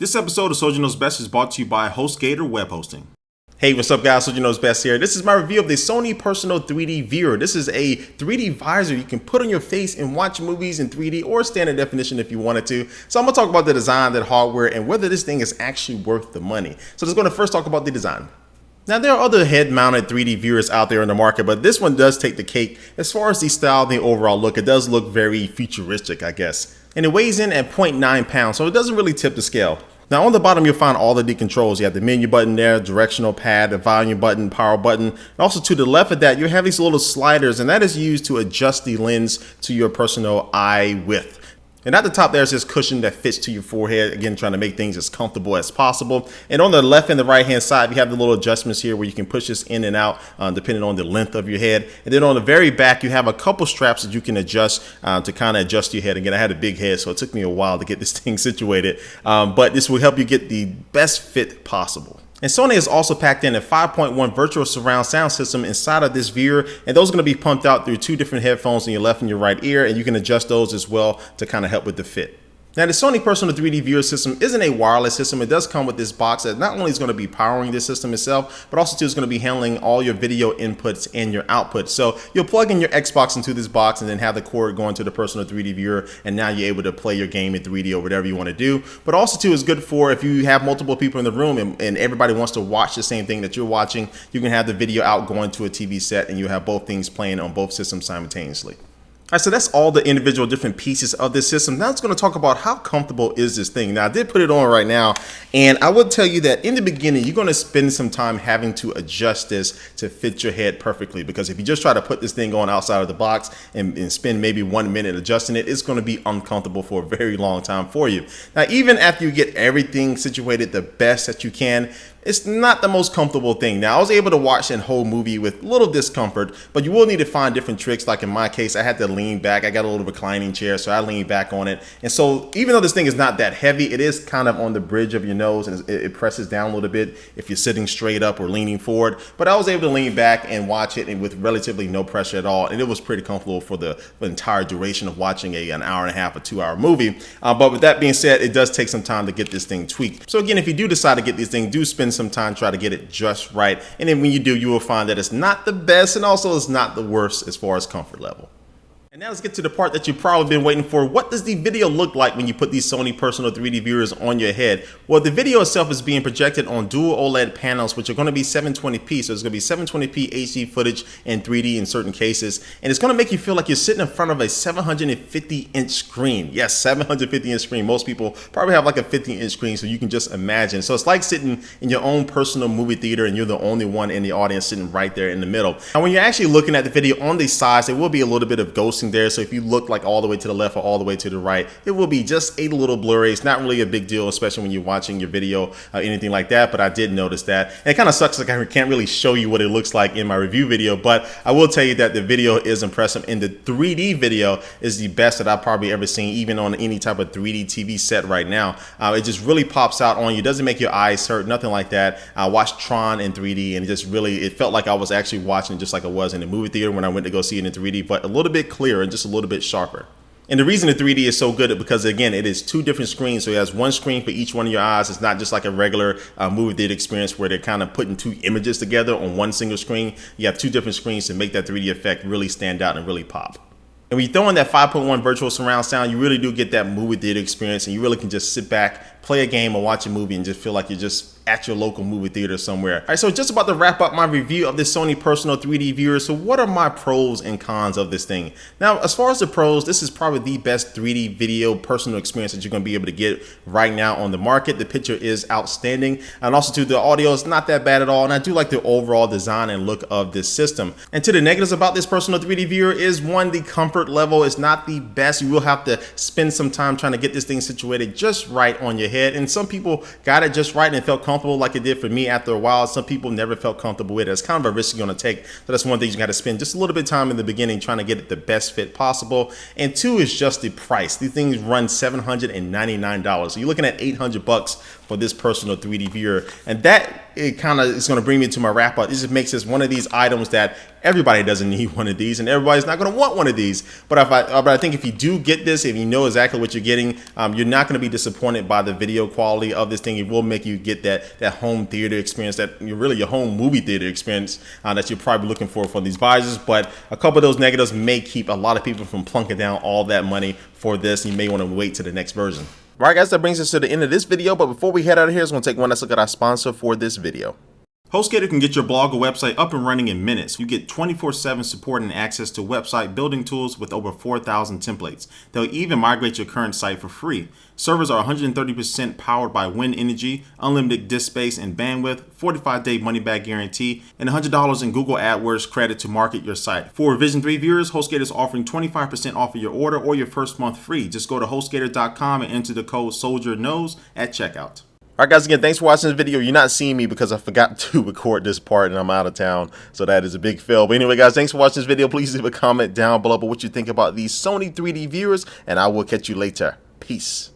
This episode of Soldier Knows Best is brought to you by HostGator Web Hosting. Hey, what's up guys? Soldier Knows Best here. This is my review of the Sony Personal 3D Viewer. This is a 3D visor you can put on your face and watch movies in 3D or standard definition if you wanted to. So I'm gonna talk about the design, the hardware, and whether this thing is actually worth the money. So let's go to first talk about the design. Now, there are other head-mounted 3D viewers out there in the market, but this one does take the cake. As far as the style and the overall look, it does look very futuristic, I guess. And it weighs in at 0.9 pounds, so it doesn't really tip the scale. Now, on the bottom, you'll find all the controls. You have the menu button there, directional pad, the volume button, power button. And also to the left of that, you have these little sliders, and that is used to adjust the lens to your personal eye width. And at the top, there's this cushion that fits to your forehead, again, trying to make things as comfortable as possible. And on the left and the right-hand side, you have the little adjustments here where you can push this in and out depending on the length of your head. And then on the very back, you have a couple straps that you can adjust to kind of adjust your head. Again, I had a big head, so it took me a while to get this thing situated. But this will help you get the best fit possible. And Sony has also packed in a 5.1 virtual surround sound system inside of this viewer, and those are going to be pumped out through two different headphones in your left and your right ear, and you can adjust those as well to kind of help with the fit. Now, the Sony Personal 3D Viewer system isn't a wireless system. It does come with this box that not only is going to be powering this system itself, but also too is going to be handling all your video inputs and your outputs. So you'll plug in your Xbox into this box and then have the cord going to the Personal 3D Viewer, and now you're able to play your game in 3D or whatever you want to do. But also too is good for if you have multiple people in the room and everybody wants to watch the same thing that you're watching, you can have the video out going to a TV set and you have both things playing on both systems simultaneously. All right, so that's all the individual different pieces of this system. Now it's going to talk about how comfortable is this thing. Now I did put it on right now, and I will tell you that in the beginning, you're going to spend some time having to adjust this to fit your head perfectly, because if you just try to put this thing on outside of the box and spend maybe 1 minute adjusting it, it's going to be uncomfortable for a very long time for you. Now, even after you get everything situated the best that you can, it's not the most comfortable thing. Now, I was able to watch a whole movie with little discomfort, but you will need to find different tricks. Like in my case, I had to lean back. I got a little reclining chair, so I leaned back on it. And so even though this thing is not that heavy, it is kind of on the bridge of your nose, and it presses down a little bit if you're sitting straight up or leaning forward. But I was able to lean back and watch it with relatively no pressure at all, and it was pretty comfortable for the entire duration of watching an hour and a half or 2 hour movie. But with that being said, it does take some time to get this thing tweaked. So again, if you do decide to get this thing, do spend some time, try to get it just right, and then when you do, you will find that it's not the best and also it's not the worst as far as comfort level. And now let's get to the part that you've probably been waiting for. What does the video look like when you put these Sony Personal 3D viewers on your head? Well, the video itself is being projected on dual OLED panels, which are going to be 720p. So it's going to be 720p HD footage in 3D in certain cases. And it's going to make you feel like you're sitting in front of a 750-inch screen. Yes, 750-inch screen. Most people probably have like a 50-inch screen, so you can just imagine. So it's like sitting in your own personal movie theater and you're the only one in the audience sitting right there in the middle. And when you're actually looking at the video on the sides, there will be a little bit of ghosting there. So if you look like all the way to the left or all the way to the right, it will be just a little blurry. It's not really a big deal, especially when you're watching your video or anything like that. But I did notice that. And it kind of sucks, like I can't really show you what it looks like in my review video, but I will tell you that the video is impressive, and the 3D video is the best that I've probably ever seen, even on any type of 3D TV set right now. It just really pops out on you. It doesn't make your eyes hurt, nothing like that. I watched Tron in 3D, and it felt like I was actually watching just like I was in the movie theater when I went to go see it in 3D, but a little bit clearer and just a little bit sharper. And the reason the 3D is so good is because, again, it is two different screens. So it has one screen for each one of your eyes. It's not just like a regular movie theater experience where they're kind of putting two images together on one single screen. You have two different screens to make that 3D effect really stand out and really pop. And when you throw in that 5.1 virtual surround sound, you really do get that movie theater experience, and you really can just sit back, play a game or watch a movie and just feel like you're just at your local movie theater somewhere. All right, so just about to wrap up my review of this Sony Personal 3D Viewer. So what are my pros and cons of this thing? Now, as far as the pros, this is probably the best 3D video personal experience that you're going to be able to get right now on the market. The picture is outstanding, and also too, the audio is not that bad at all, and I do like the overall design and look of this system. And to the negatives about this Personal 3D Viewer is, one, the comfort level is not the best. You will have to spend some time trying to get this thing situated just right on your head, and some people got it just right and it felt comfortable like it did for me after a while. Some people never felt comfortable with it. It's kind of a risk you're going to take. So that's one thing you got to spend just a little bit of time in the beginning trying to get it the best fit possible. And two is just the price. These things run $799. So you're looking at $800 for this Personal 3D Viewer. And that it kind of is going to bring me to my wrap up. This just makes this one of these items that everybody doesn't need one of these, and everybody's not going to want one of these. But I think if you do get this, if you know exactly what you're getting, you're not going to be disappointed by the video quality of this thing. It will make you get that home theater experience, that really your home movie theater experience that you're probably looking for these visors. But a couple of those negatives may keep a lot of people from plunking down all that money for this. You may want to wait to the next version. All right, guys, that brings us to the end of this video. But before we head out of here, I'm going to take one last look at our sponsor for this video. HostGator can get your blog or website up and running in minutes. You get 24/7 support and access to website building tools with over 4,000 templates. They'll even migrate your current site for free. Servers are 130% powered by wind energy, unlimited disk space and bandwidth, 45-day money-back guarantee, and $100 in Google AdWords credit to market your site. For Revision 3 viewers, HostGator is offering 25% off of your order or your first month free. Just go to HostGator.com and enter the code SoldierKnows at checkout. All right, guys, again, thanks for watching this video. You're not seeing me because I forgot to record this part and I'm out of town, so that is a big fail. But anyway, guys, thanks for watching this video. Please leave a comment down below about what you think about these Sony 3D viewers, and I will catch you later. Peace.